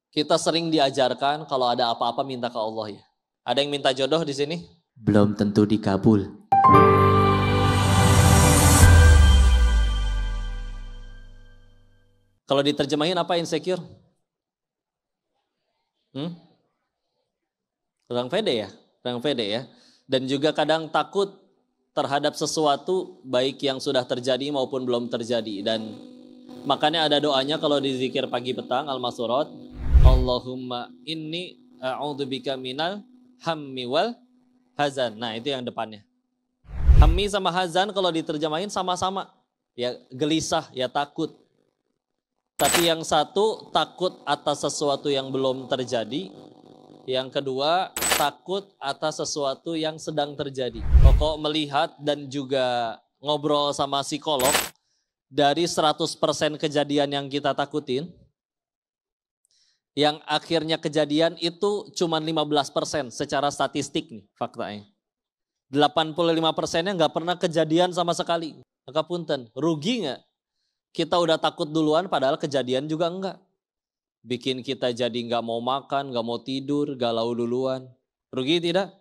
Kita sering diajarkan kalau ada apa-apa minta ke Allah ya. Ada yang minta jodoh di sini? Belum tentu dikabul. Kalau diterjemahin apa insecure? Kurang pede ya? Kurang pede ya. Dan juga kadang takut terhadap sesuatu baik yang sudah terjadi maupun belum terjadi. Dan makanya ada doanya kalau di zikir pagi petang Al-Masurat, Allahumma inni a'udzubika minal hammi wal hazan. Nah, itu yang depannya. Hammi sama hazan kalau diterjemahin sama-sama. Ya gelisah, ya takut. Tapi yang satu takut atas sesuatu yang belum terjadi. Yang kedua takut atas sesuatu yang sedang terjadi. Pokok melihat dan juga ngobrol sama psikolog, dari 100% kejadian yang kita takutin, yang akhirnya kejadian itu cuma 15% secara statistik nih faktanya. 85%-nya nggak pernah kejadian sama sekali. Maka punten, rugi nggak? Kita udah takut duluan padahal kejadian juga enggak. Bikin kita jadi nggak mau makan, nggak mau tidur, galau duluan. Rugi tidak?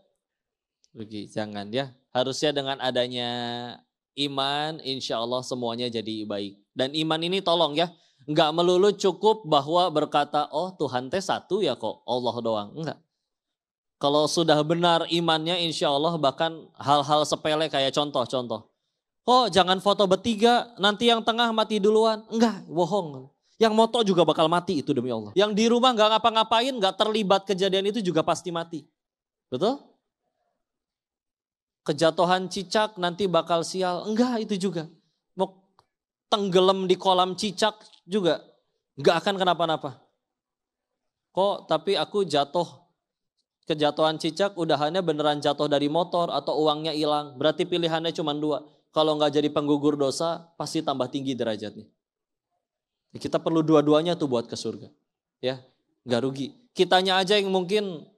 Rugi, jangan ya. Harusnya dengan adanya iman, insya Allah semuanya jadi baik. Dan iman ini tolong ya, nggak melulu cukup bahwa berkata, oh Tuhan teh satu ya kok, Allah doang. Enggak. Kalau sudah benar imannya, insya Allah bahkan hal-hal sepele kayak contoh-contoh. Oh jangan foto bertiga, nanti yang tengah mati duluan. Enggak, bohong. Yang moto juga bakal mati itu demi Allah. Yang di rumah nggak ngapa-ngapain, nggak terlibat kejadian itu juga pasti mati. Betul? Kejatuhan cicak nanti bakal sial. Enggak, itu juga. Mau tenggelam di kolam cicak juga nggak akan kenapa-napa. Kok tapi aku kejatuhan cicak udahannya beneran jatuh dari motor atau uangnya hilang. Berarti pilihannya cuma dua. Kalau nggak jadi penggugur dosa, pasti tambah tinggi derajatnya. Kita perlu dua-duanya tuh buat ke surga. Ya, nggak rugi. Kitanya aja yang mungkin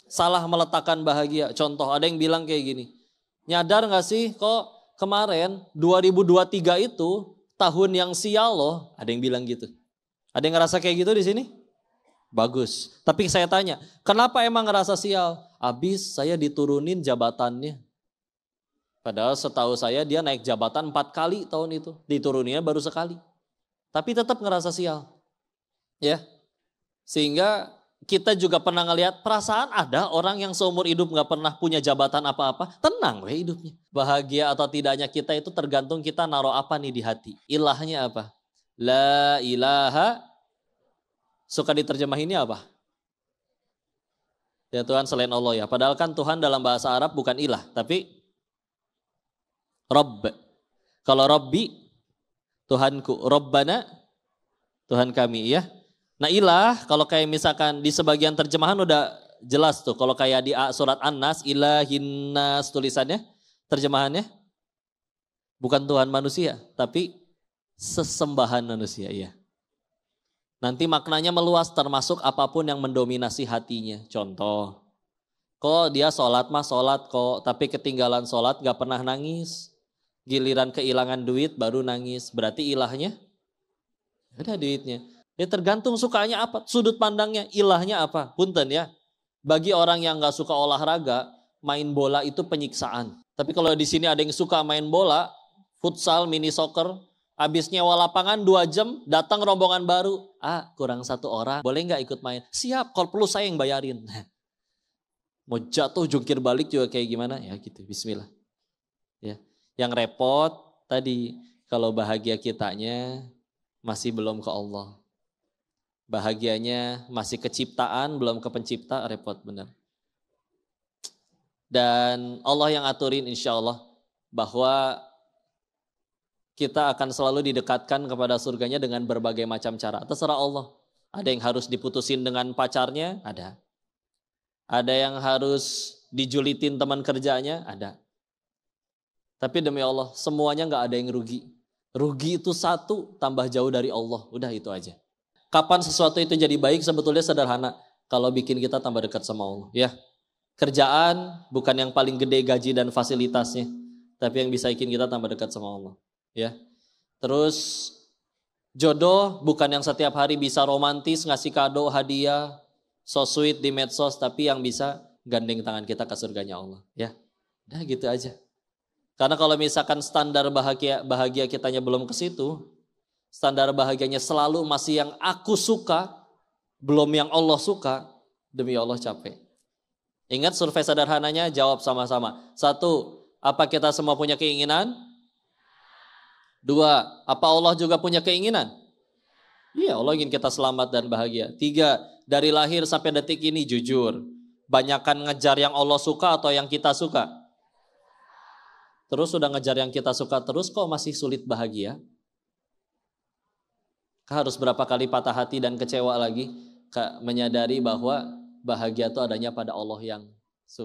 salah meletakkan bahagia. Contoh, ada yang bilang kayak gini. Nyadar nggak sih kok kemarin 2023 itu tahun yang sial loh. Ada yang bilang gitu. Ada yang ngerasa kayak gitu di sini? Bagus. Tapi saya tanya, kenapa emang ngerasa sial? Abis saya diturunin jabatannya. Padahal setahu saya dia naik jabatan 4 kali tahun itu. Dituruninnya baru sekali. Tapi tetap ngerasa sial. Ya. Sehingga kita juga pernah ngelihat perasaan ada orang yang seumur hidup gak pernah punya jabatan apa-apa. Tenang weh hidupnya. Bahagia atau tidaknya kita itu tergantung kita naruh apa nih di hati. Ilahnya apa? La ilaha. Suka diterjemahinnya apa? Ya Tuhan selain Allah ya. Padahal kan Tuhan dalam bahasa Arab bukan ilah. Tapi Rabb. Kalau Rabbi, Tuhanku. Rabbana, Tuhan kami ya. Nah ilah, kalau kayak misalkan di sebagian terjemahan udah jelas tuh. Kalau kayak di surat An-Nas, ilahin nas tulisannya, terjemahannya. Bukan Tuhan manusia, tapi sesembahan manusia ya. Nanti maknanya meluas termasuk apapun yang mendominasi hatinya. Contoh, kok dia sholat mah sholat kok, tapi ketinggalan sholat gak pernah nangis. Giliran kehilangan duit baru nangis. Berarti ilahnya ada duitnya. Ya tergantung sukanya apa, sudut pandangnya, ilahnya apa. Punten ya, bagi orang yang gak suka olahraga, main bola itu penyiksaan. Tapi kalau di sini ada yang suka main bola, futsal, mini soccer, habis nyewa lapangan 2 jam, datang rombongan baru. Kurang 1 orang, boleh gak ikut main? Siap, kalau perlu saya yang bayarin. Mau jatuh jungkir balik juga kayak gimana? Ya gitu, bismillah. Ya. Yang repot tadi, kalau bahagia kitanya masih belum ke Allah. Bahagianya masih ke ciptaan, belum ke pencipta, repot benar. Dan Allah yang aturin insya Allah bahwa kita akan selalu didekatkan kepada surganya dengan berbagai macam cara. Terserah Allah. Ada yang harus diputusin dengan pacarnya, ada. Ada yang harus dijulitin teman kerjanya, ada. Tapi demi Allah, semuanya gak ada yang rugi. Rugi itu satu, tambah jauh dari Allah. Udah itu aja. Kapan sesuatu itu jadi baik sebetulnya sederhana. Kalau bikin kita tambah dekat sama Allah. Ya, kerjaan bukan yang paling gede gaji dan fasilitasnya. Tapi yang bisa bikin kita tambah dekat sama Allah. Ya, terus Jodoh bukan yang setiap hari bisa romantis, ngasih kado, hadiah, so sweet di medsos, tapi yang bisa gandeng tangan kita ke surganya Allah. Ya, udah gitu aja. Karena kalau misalkan standar bahagia kitanya belum ke situ, standar bahagianya selalu masih yang aku suka, belum yang Allah suka, demi Allah capek. Ingat survei sederhananya, jawab sama-sama. 1, apa kita semua punya keinginan? 2, apa Allah juga punya keinginan? Iya, Allah ingin kita selamat dan bahagia. 3, dari lahir sampai detik ini jujur, banyakan ngejar yang Allah suka atau yang kita suka? Terus sudah ngejar yang kita suka terus kok masih sulit bahagia? Harus berapa kali patah hati dan kecewa lagi menyadari bahwa bahagia itu adanya pada Allah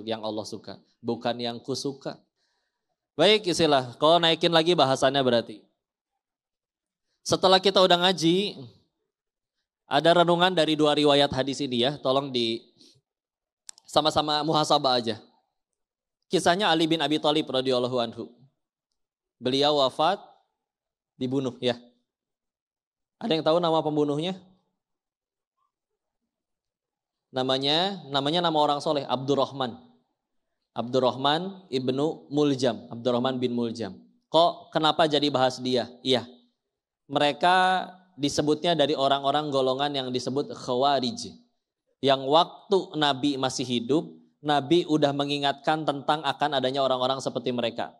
yang Allah suka, bukan yang ku suka. Baik, istilah. Kalau naikin lagi bahasannya berarti. Setelah kita udah ngaji, ada renungan dari 2 riwayat hadis ini ya. Tolong sama-sama muhasabah aja. Kisahnya Ali bin Abi Thalib radhiyallahu anhu. Beliau wafat dibunuh ya. Ada yang tahu nama pembunuhnya? Namanya nama orang soleh, Abdurrahman. Abdurrahman ibnu Muljam, Abdurrahman bin Muljam. Kenapa jadi bahas dia? Iya, mereka disebutnya dari orang-orang golongan yang disebut Khawarij. Yang waktu Nabi masih hidup, Nabi udah mengingatkan tentang akan adanya orang-orang seperti mereka.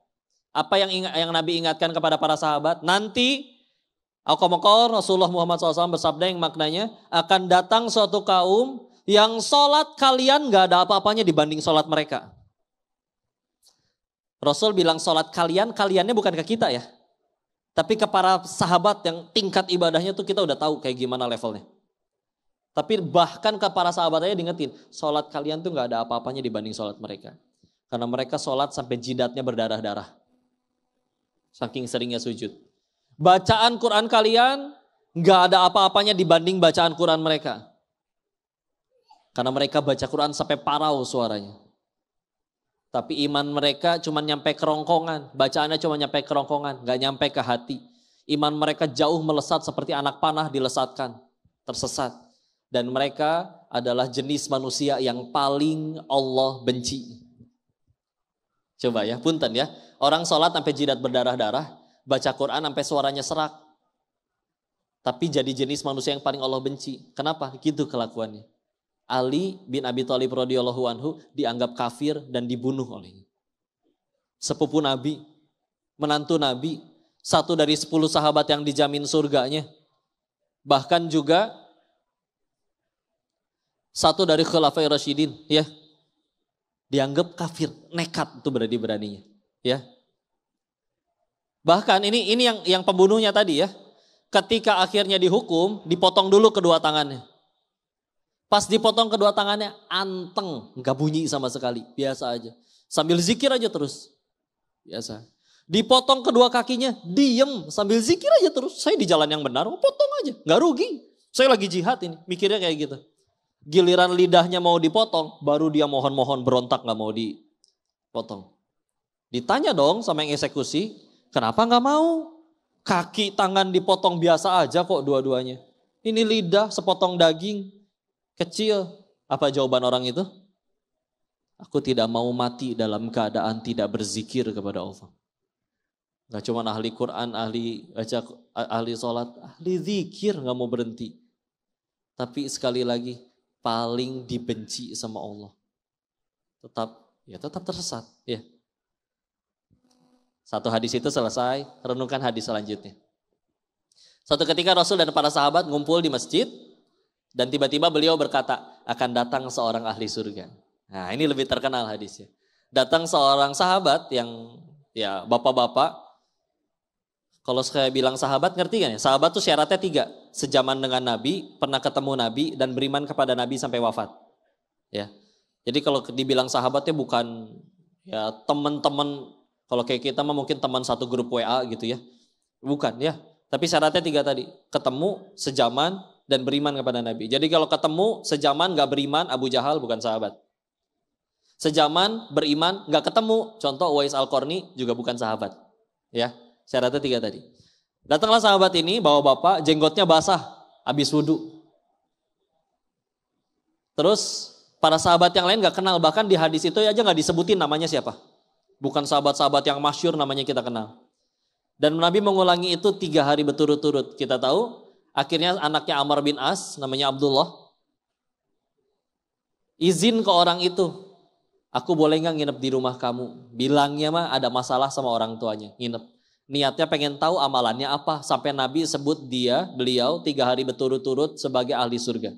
Apa yang Nabi ingatkan kepada para sahabat? Nanti Rasulullah Muhammad SAW bersabda yang maknanya akan datang suatu kaum yang sholat kalian gak ada apa-apanya dibanding sholat mereka. Rasul bilang sholat kaliannya bukan ke kita ya. Tapi ke para sahabat yang tingkat ibadahnya tuh kita udah tahu kayak gimana levelnya. Tapi bahkan ke para sahabat aja diingetin, sholat kalian tuh gak ada apa-apanya dibanding sholat mereka. Karena mereka sholat sampai jidatnya berdarah-darah. Saking seringnya sujud. Bacaan Quran kalian gak ada apa-apanya dibanding bacaan Quran mereka. Karena mereka baca Quran sampai parau suaranya. Tapi iman mereka cuma nyampe kerongkongan. Bacaannya cuma nyampe kerongkongan. Gak nyampe ke hati. Iman mereka jauh melesat seperti anak panah dilesatkan. Tersesat. Dan mereka adalah jenis manusia yang paling Allah benci. Coba ya, punten ya. Orang sholat sampai jidat berdarah-darah. Baca Quran sampai suaranya serak. Tapi jadi jenis manusia yang paling Allah benci. Kenapa? Gitu kelakuannya. Ali bin Abi Thalib radhiyallahu anhu dianggap kafir dan dibunuh olehnya. Sepupu Nabi, menantu Nabi, 1 dari 10 sahabat yang dijamin surganya. Bahkan juga 1 dari Khulafair Rasyidin, ya. Dianggap kafir, nekat itu berani-beraninya, ya. Bahkan ini yang pembunuhnya tadi ya. Ketika akhirnya dihukum, dipotong dulu kedua tangannya. Pas dipotong kedua tangannya, anteng, nggak bunyi sama sekali, biasa aja. Sambil zikir aja terus, biasa. Dipotong kedua kakinya, diem, sambil zikir aja terus. Saya di jalan yang benar, potong aja, nggak rugi. Saya lagi jihad ini, mikirnya kayak gitu. Giliran lidahnya mau dipotong, baru dia mohon-mohon berontak nggak mau dipotong. Ditanya dong sama yang eksekusi, kenapa nggak mau? Kaki tangan dipotong biasa aja kok dua-duanya. Ini lidah sepotong daging. Kecil, apa jawaban orang itu? Aku tidak mau mati dalam keadaan tidak berzikir kepada Allah. Gak cuma ahli Quran, ahli sholat, ahli zikir gak mau berhenti. Tapi sekali lagi, paling dibenci sama Allah. Tetap tersesat. Ya. 1 hadis itu selesai, renungkan hadis selanjutnya. Suatu ketika Rasul dan para sahabat ngumpul di masjid, dan tiba-tiba beliau berkata, akan datang seorang ahli surga. Nah ini lebih terkenal hadisnya. Datang seorang sahabat yang ya bapak-bapak. Kalau saya bilang sahabat ngerti kan ya? Sahabat tuh syaratnya 3. Sejaman dengan Nabi, pernah ketemu Nabi dan beriman kepada Nabi sampai wafat. Ya. Jadi kalau dibilang sahabatnya bukan ya teman-teman. Kalau kayak kita mah mungkin teman satu grup WA gitu ya. Bukan ya. Tapi syaratnya 3 tadi. Ketemu, sejaman, dan beriman kepada Nabi. Jadi kalau ketemu sejaman gak beriman, Abu Jahal bukan sahabat. Sejaman beriman gak ketemu, contoh Uwais Al-Qarni juga bukan sahabat. Ya, syaratnya 3 tadi. Datanglah sahabat ini bawa bapak, jenggotnya basah, habis wudhu. Terus para sahabat yang lain gak kenal, bahkan di hadis itu aja gak disebutin namanya siapa. Bukan sahabat-sahabat yang masyhur namanya kita kenal. Dan Nabi mengulangi itu 3 hari berturut-turut. Kita tahu akhirnya anaknya Amr bin As, namanya Abdullah, izin ke orang itu, aku boleh gak nginep di rumah kamu? Bilangnya mah ada masalah sama orang tuanya, nginep. Niatnya pengen tahu amalannya apa, sampai Nabi sebut beliau 3 hari berturut-turut sebagai ahli surga.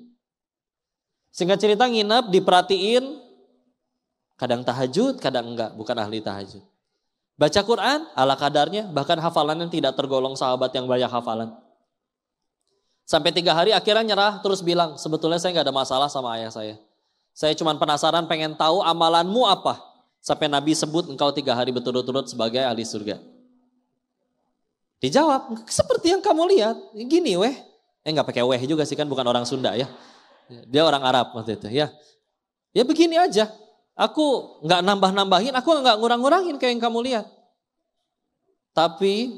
Singkat cerita nginep, diperhatiin, kadang tahajud, kadang enggak, bukan ahli tahajud. Baca Quran, ala kadarnya, bahkan hafalannya tidak tergolong sahabat yang banyak hafalan. Sampai 3 hari akhirnya nyerah, terus bilang, sebetulnya saya gak ada masalah sama ayah saya. Saya cuma penasaran pengen tahu amalanmu apa. Sampai Nabi sebut engkau 3 hari berturut-turut sebagai ahli surga. Dijawab, seperti yang kamu lihat, gini weh. Gak pakai weh juga sih kan, bukan orang Sunda ya. Dia orang Arab waktu itu ya. Ya begini aja. Aku nggak nambah-nambahin, aku nggak ngurang-ngurangin kayak yang kamu lihat. Tapi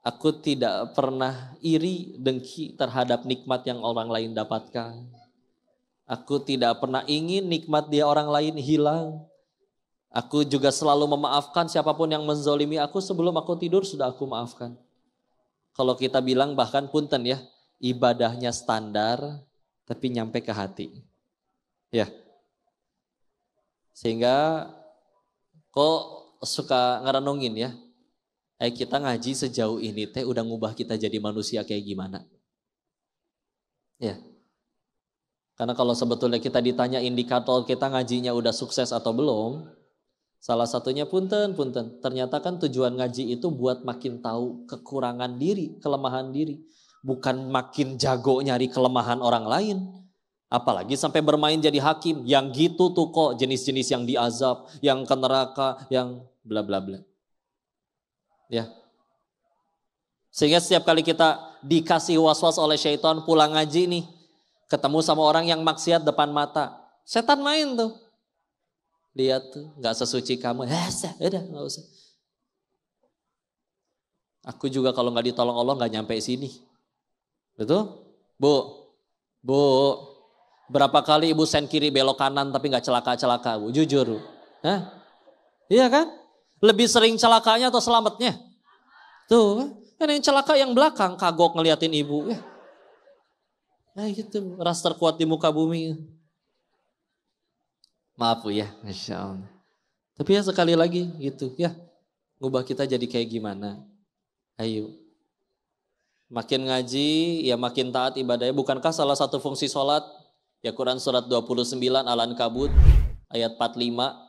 aku tidak pernah iri dengki terhadap nikmat yang orang lain dapatkan. Aku tidak pernah ingin nikmat dia orang lain hilang. Aku juga selalu memaafkan siapapun yang menzolimi aku, sebelum aku tidur sudah aku maafkan. Kalau kita bilang bahkan punten ya, ibadahnya standar tapi nyampe ke hati. Ya. Sehingga kok suka ngerenungin ya. Kita ngaji sejauh ini teh udah ngubah kita jadi manusia kayak gimana? Ya. Karena kalau sebetulnya kita ditanya indikator kita ngajinya udah sukses atau belum, salah satunya punten. Ternyata kan tujuan ngaji itu buat makin tahu kekurangan diri, kelemahan diri. Bukan makin jago nyari kelemahan orang lain. Apalagi sampai bermain jadi hakim. Yang gitu tuh kok jenis-jenis yang diazab, yang ke neraka, yang bla bla bla. Ya. Sehingga setiap kali kita dikasih was-was oleh syaitan pulang ngaji nih, ketemu sama orang yang maksiat depan mata, setan main tuh. Lihat tuh, gak sesuci kamu. Udah gak usah. Aku juga kalau gak ditolong Allah gak nyampe sini. Betul? Bu, berapa kali ibu sen kiri belok kanan tapi gak celaka-celaka bu? Jujur. Hah? Iya kan? Lebih sering celakanya atau selamatnya? Tuh kan yang celaka yang belakang kagok ngeliatin ibu. Nah gitu, ras terkuat di muka bumi. Maaf bu ya, Masya Allah. Tapi ya sekali lagi gitu ya, ngubah kita jadi kayak gimana? Ayo. Makin ngaji, ya makin taat ibadahnya. Bukankah salah satu fungsi sholat? Ya Quran surat 29 Al-Ankabut ayat 45.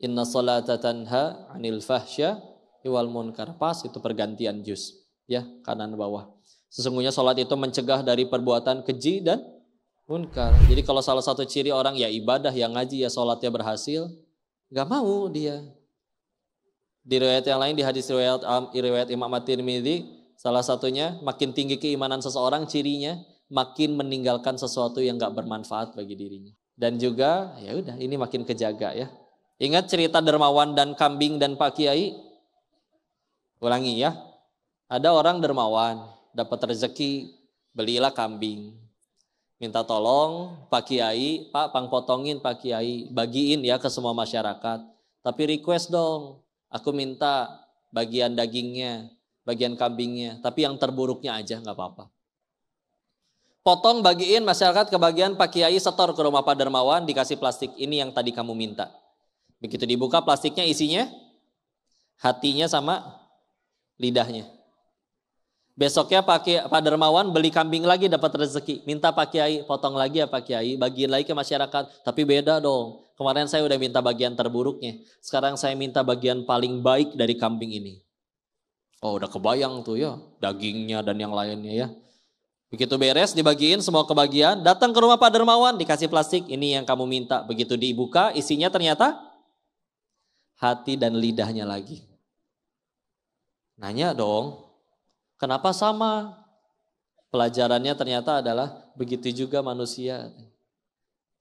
Inna sholata tanha anil fahsya wal munkar. Pas itu pergantian juz. Ya kanan bawah. Sesungguhnya sholat itu mencegah dari perbuatan keji dan munkar. Jadi kalau salah satu ciri orang ya ibadah, yang ngaji, ya sholatnya berhasil. Gak mau dia. Di riwayat yang lain, di hadis riwayat Imam At-Tirmidzi, salah satunya makin tinggi keimanan seseorang cirinya makin meninggalkan sesuatu yang gak bermanfaat bagi dirinya. Dan juga ya udah ini makin kejaga ya. Ingat cerita dermawan dan kambing dan Pak Kiai? Ulangi ya. Ada orang dermawan dapat rezeki, belilah kambing. Minta tolong Pak Kiai, Pak pangpotongin Pak Kiai, bagiin ya ke semua masyarakat. Tapi request dong, aku minta bagian dagingnya, bagian kambingnya, tapi yang terburuknya aja nggak apa-apa. Potong bagiin masyarakat ke bagian Pak Kiai, setor ke rumah Pak Dermawan, dikasih plastik, ini yang tadi kamu minta. Begitu dibuka plastiknya isinya hatinya sama lidahnya. Besoknya Pak Dermawan beli kambing lagi dapat rezeki. Minta Pak Kiai, potong lagi ya Pak Kiai, bagiin lagi ke masyarakat. Tapi beda dong, kemarin saya udah minta bagian terburuknya. Sekarang saya minta bagian paling baik dari kambing ini. Oh udah kebayang tuh ya, dagingnya dan yang lainnya ya. Begitu beres dibagiin semua kebagian, datang ke rumah Pak Dermawan dikasih plastik, ini yang kamu minta. Begitu dibuka isinya ternyata hati dan lidahnya lagi. Nanya dong, kenapa sama? Pelajarannya ternyata adalah begitu juga manusia.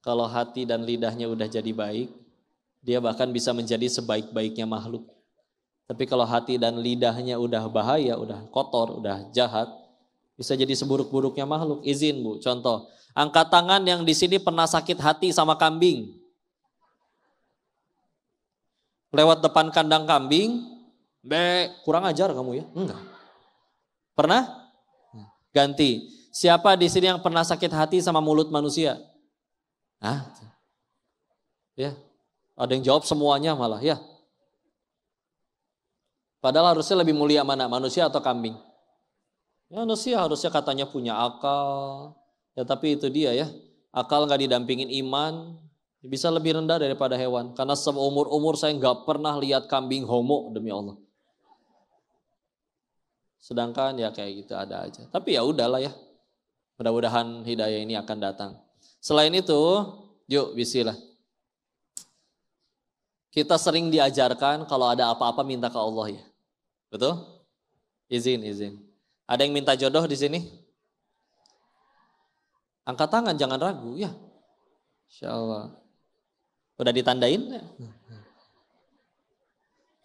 Kalau hati dan lidahnya udah jadi baik, dia bahkan bisa menjadi sebaik-baiknya makhluk. Tapi kalau hati dan lidahnya udah bahaya, udah kotor, udah jahat, bisa jadi seburuk-buruknya makhluk. Izin Bu, contoh. Angkat tangan yang di sini pernah sakit hati sama kambing. Lewat depan kandang kambing, kurang ajar kamu ya? Enggak. Pernah? Ganti. Siapa di sini yang pernah sakit hati sama mulut manusia? Ya. Ada yang jawab semuanya malah, ya. Padahal harusnya lebih mulia mana, manusia atau kambing? Ya, manusia harusnya katanya punya akal. Ya tapi itu dia ya, akal gak didampingin iman, bisa lebih rendah daripada hewan. Karena seumur-umur saya gak pernah lihat kambing homo demi Allah. Sedangkan ya kayak gitu ada aja. Tapi ya udahlah ya, mudah-mudahan hidayah ini akan datang. Selain itu, yuk bismillah. Kita sering diajarkan kalau ada apa-apa minta ke Allah ya. Betul? Izin. Ada yang minta jodoh di sini? Angkat tangan, jangan ragu ya. Insya Allah. Udah ditandain?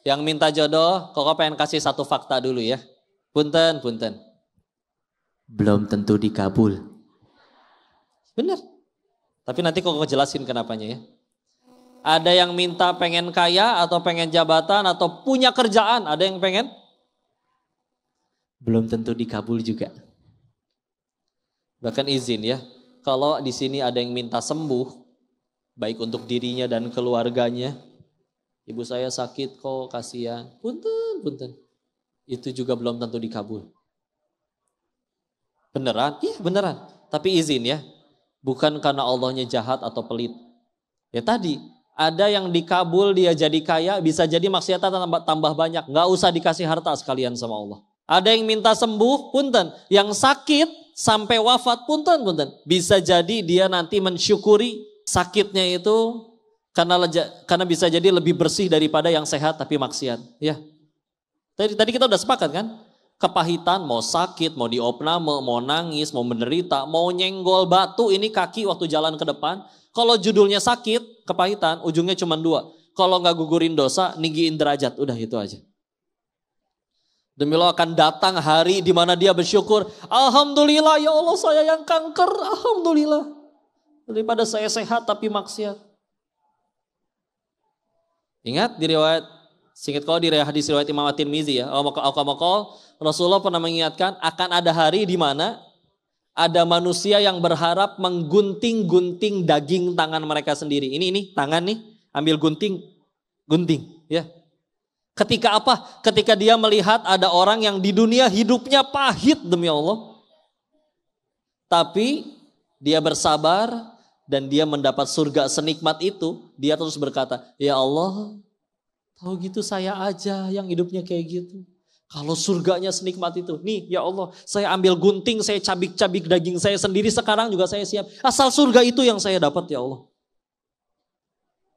Yang minta jodoh, Koko pengen kasih satu fakta dulu ya. Punten. Belum tentu dikabul. Benar. Tapi nanti Koko jelasin kenapanya ya. Ada yang minta pengen kaya atau pengen jabatan atau punya kerjaan, ada yang pengen? Belum tentu dikabul juga. Bahkan izin ya, kalau di sini ada yang minta sembuh, baik untuk dirinya dan keluarganya, ibu saya sakit kok, kasihan, punten. Itu juga belum tentu dikabul. Beneran? Iya beneran. Tapi izin ya, bukan karena Allahnya jahat atau pelit. Ya tadi, ada yang dikabul dia jadi kaya, bisa jadi maksiatnya tambah banyak. Nggak usah dikasih harta sekalian sama Allah. Ada yang minta sembuh, punten. Yang sakit sampai wafat, punten. Bisa jadi dia nanti mensyukuri sakitnya itu karena bisa jadi lebih bersih daripada yang sehat tapi maksiat. Ya. Tadi kita udah sepakat kan? Kepahitan, mau sakit, mau diopname, mau nangis, mau menderita, mau nyenggol batu ini kaki waktu jalan ke depan. Kalau judulnya sakit, kepahitan, ujungnya cuma dua. Kalau nggak gugurin dosa, ninggiin derajat, udah itu aja. Demi Allah akan datang hari di mana dia bersyukur. Alhamdulillah ya Allah saya yang kanker, alhamdulillah. Daripada saya sehat tapi maksiat. Ingat di riwayat, singkat kalau di hadis riwayat Imam At-Tirmizi ya. Rasulullah pernah mengingatkan akan ada hari di mana ada manusia yang berharap menggunting-gunting daging tangan mereka sendiri. Ini tangan nih, ambil gunting ya. Ketika apa? Ketika dia melihat ada orang yang di dunia hidupnya pahit demi Allah. Tapi dia bersabar dan dia mendapat surga senikmat itu. Dia terus berkata, ya Allah, tahu gitu saya aja yang hidupnya kayak gitu. Kalau surganya senikmat itu, nih ya Allah, saya ambil gunting, saya cabik-cabik daging saya sendiri, sekarang juga saya siap. Asal surga itu yang saya dapat ya Allah.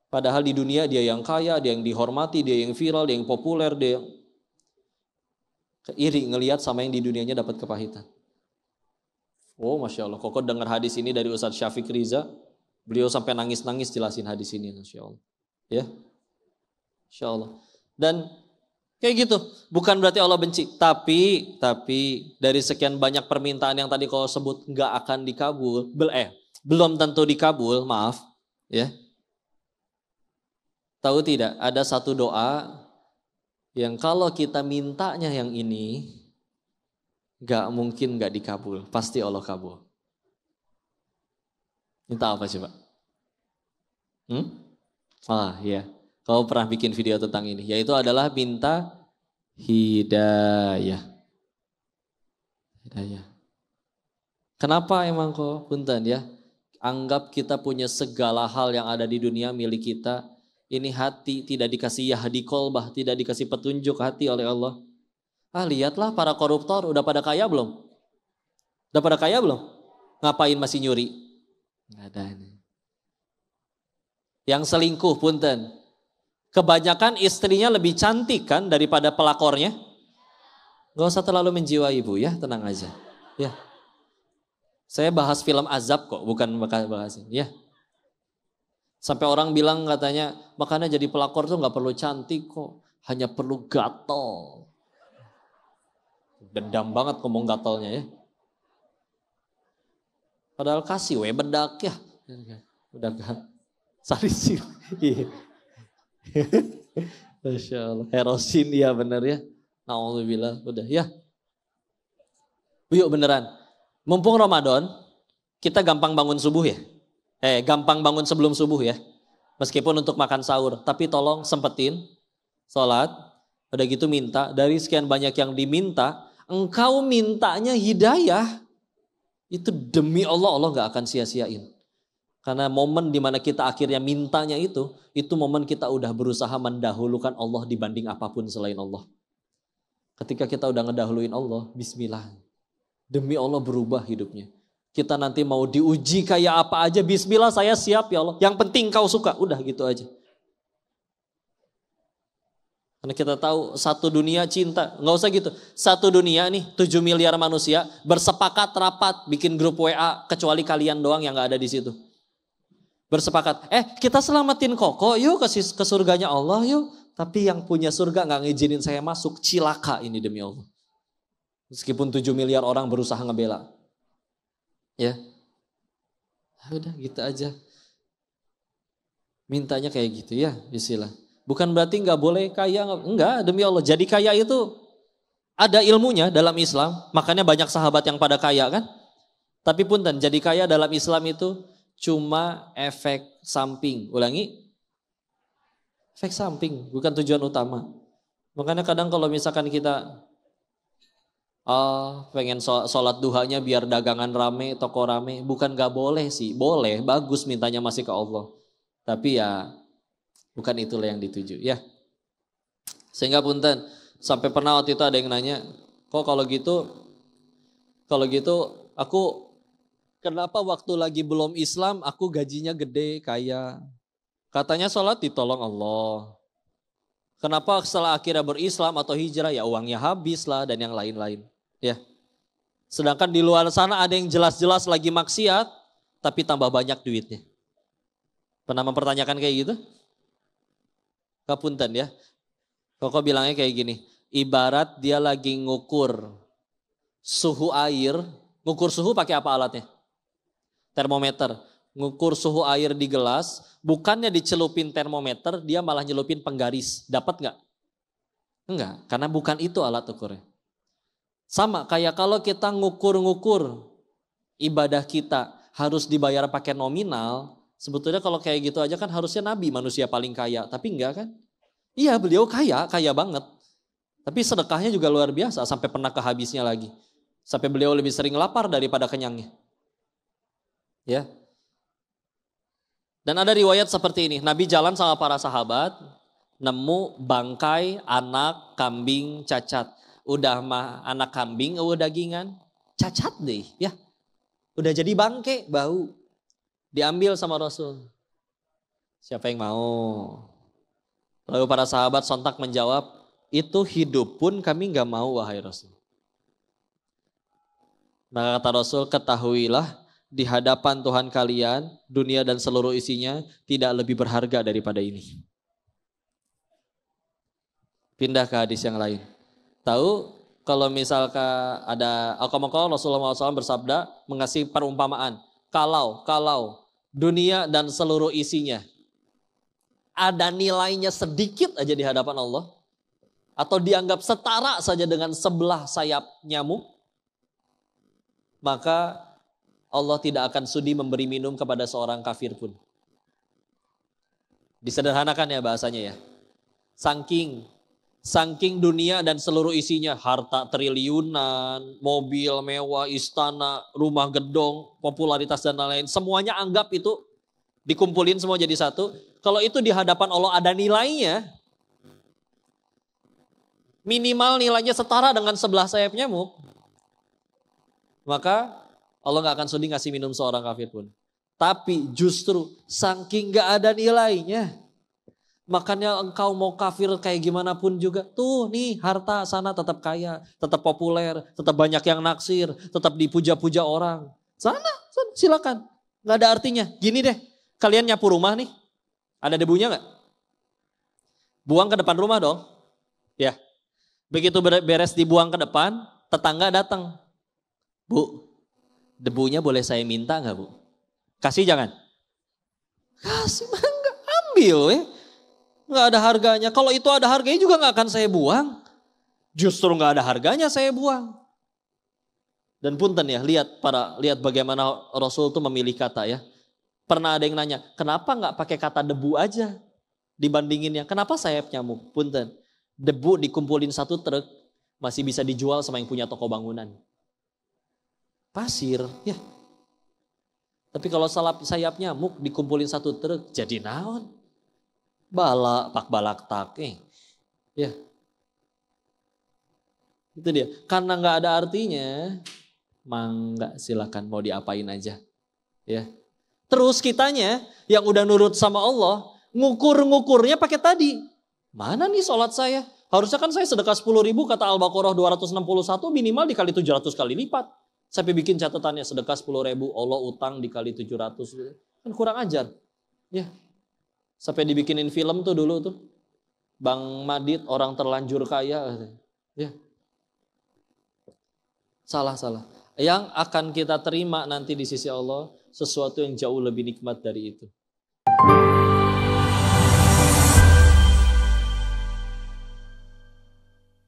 Padahal di dunia dia yang kaya, dia yang dihormati, dia yang viral, dia yang populer, dia yang iri ngelihat sama yang di dunianya dapat kepahitan. Oh Masya Allah, Koko dengar hadis ini dari Ustadz Syafiq Riza, beliau sampai nangis-nangis jelasin hadis ini Masya Allah. Ya, Masya Allah. Dan kayak gitu, bukan berarti Allah benci, tapi dari sekian banyak permintaan yang tadi kau sebut nggak akan dikabul, belum tentu dikabul, maaf, ya. Tahu tidak, ada satu doa yang kalau kita mintanya yang ini, nggak mungkin nggak dikabul, pasti Allah kabul. Minta apa coba? Ya. Kau pernah bikin video tentang ini, yaitu adalah minta hidayah. Kenapa emang kok? Punten ya. Anggap kita punya segala hal yang ada di dunia milik kita. Ini hati tidak dikasih yahdi kolbah, tidak dikasih petunjuk hati oleh Allah. Lihatlah para koruptor udah pada kaya belum? Udah pada kaya belum? Ngapain masih nyuri? Nggak ada ini. Yang selingkuh punten. Kebanyakan istrinya lebih cantik kan daripada pelakornya. Gak usah terlalu menjiwai ibu ya, tenang aja. Ya. Saya bahas film azab kok, bukan bahas ini. Ya. Sampai orang bilang katanya, makanya jadi pelakor tuh gak perlu cantik kok. hanya perlu gatal. Dendam banget ngomong gatalnya ya. Padahal kasih bedak ya. Udah kan. Salisil. Iya. Masya Allah. Herosin ya bener ya. Alhamdulillah. Udah ya. Yuk beneran. Mumpung Ramadan, kita gampang bangun subuh ya. Gampang bangun sebelum subuh ya. Meskipun untuk makan sahur. Tapi tolong sempetin sholat. Udah gitu minta. Dari sekian banyak yang diminta, engkau mintanya hidayah. Itu demi Allah, Allah gak akan sia-siain. Karena momen dimana kita akhirnya mintanya itu momen kita udah berusaha mendahulukan Allah dibanding apapun selain Allah. Ketika kita udah ngedahuluin Allah, bismillah. Demi Allah berubah hidupnya. Kita nanti mau diuji kayak apa aja, bismillah saya siap ya Allah. Yang penting kau suka, udah gitu aja. Karena kita tahu satu dunia cinta, nggak usah gitu. Satu dunia nih 7 miliar manusia bersepakat rapat bikin grup WA kecuali kalian doang yang nggak ada di situ. Bersepakat, kita selamatin Koko yuk ke surganya Allah yuk. Tapi yang punya surga nggak ngizinin saya masuk, cilaka ini demi Allah. Meskipun 7 miliar orang berusaha ngebela. Ya, udah gitu aja. Mintanya kayak gitu ya, istilah. Bukan berarti nggak boleh kaya, enggak demi Allah. Jadi kaya itu ada ilmunya dalam Islam, makanya banyak sahabat yang pada kaya kan. Tapi punten, jadi kaya dalam Islam itu cuma efek samping. Ulangi, efek samping, bukan tujuan utama. Makanya kadang kalau misalkan kita pengen sholat duhanya biar dagangan rame, toko rame, bukan nggak boleh sih, boleh, bagus mintanya masih ke Allah. Tapi ya bukan itulah yang dituju ya. Sehingga punten, sampai pernah waktu itu ada yang nanya, kok kalau gitu aku kenapa waktu lagi belum Islam aku gajinya gede kaya? Katanya sholat ditolong Allah. Kenapa setelah akhirnya berislam atau hijrah ya uangnya habis lah dan yang lain-lain. Ya. Sedangkan di luar sana ada yang jelas-jelas lagi maksiat tapi tambah banyak duitnya. Pernah mempertanyakan kayak gitu? Kapunten ya. Koko bilangnya kayak gini, ibarat dia lagi ngukur suhu air, ngukur suhu pakai apa alatnya? Termometer. Ngukur suhu air di gelas, bukannya dicelupin termometer, dia malah nyelupin penggaris. Dapat nggak? Enggak, karena bukan itu alat ukurnya. Sama kayak kalau kita ngukur-ngukur ibadah kita harus dibayar pakai nominal, sebetulnya kalau kayak gitu aja kan harusnya Nabi manusia paling kaya, tapi enggak kan? Iya beliau kaya banget. Tapi sedekahnya juga luar biasa sampai pernah kehabisnya lagi. Sampai beliau lebih sering lapar daripada kenyangnya. Ya. Dan ada riwayat seperti ini, Nabi jalan sama para sahabat, nemu bangkai anak kambing cacat. Udah mah anak kambing, dagingan, cacat deh ya. Udah jadi bangke, bau. Diambil sama Rasul. Siapa yang mau? Lalu para sahabat sontak menjawab, itu hidup pun kami gak mau wahai Rasul. Maka kata Rasul, ketahuilah di hadapan Tuhan kalian, dunia dan seluruh isinya tidak lebih berharga daripada ini. Pindah ke hadis yang lain. Tahu kalau misalkan ada Rasulullah SAW bersabda mengasih perumpamaan. Kalau dunia dan seluruh isinya ada nilainya sedikit aja di hadapan Allah, atau dianggap setara saja dengan sebelah sayap nyamuk, maka Allah tidak akan sudi memberi minum kepada seorang kafir pun. Disederhanakan ya bahasanya ya. Saking dunia dan seluruh isinya, harta triliunan, mobil mewah, istana, rumah gedong, popularitas dan lain-lain, semuanya anggap itu dikumpulin semua jadi satu. Kalau itu di hadapan Allah ada nilainya, minimal nilainya setara dengan sebelah sayap nyamuk, maka Allah gak akan sudi ngasih minum seorang kafir pun. Tapi justru saking gak ada nilainya, makanya engkau mau kafir kayak gimana pun juga, tuh nih harta sana tetap kaya, tetap populer, tetap banyak yang naksir, tetap dipuja-puja orang. Sana silakan, gak ada artinya. Gini deh, kalian nyapu rumah nih, ada debunya gak? Buang ke depan rumah dong. Ya. Begitu beres dibuang ke depan, tetangga datang. Bu, debunya boleh saya minta nggak Bu? Kasih jangan? Kasih, enggak, ambil ya. Nggak ada harganya. Kalau itu ada harganya juga nggak akan saya buang. Justru nggak ada harganya saya buang. Dan punten ya, lihat bagaimana Rasul itu memilih kata ya. Pernah ada yang nanya, kenapa nggak pakai kata debu aja dibandinginnya? Kenapa sayap nyamuk? Punten, debu dikumpulin satu truk masih bisa dijual sama yang punya toko bangunan. Pasir, ya. Tapi kalau sayap nyamuk dikumpulin satu truk, jadi naon? Pak balak tak, ya. Itu dia. Karena nggak ada artinya, mangga silakan mau diapain aja, ya. Terus kitanya yang udah nurut sama Allah, ngukurnya pakai tadi. Mana nih sholat saya? Harusnya kan saya sedekah 10.000 kata Al-Baqarah 261 minimal dikali 700 kali lipat. Sampai bikin catatannya sedekah 10.000 Allah utang dikali 700. Kan kurang ajar. Ya. Sampai dibikinin film tuh dulu tuh. Bang Madid orang terlanjur kaya. Ya. Salah. Yang akan kita terima nanti di sisi Allah sesuatu yang jauh lebih nikmat dari itu.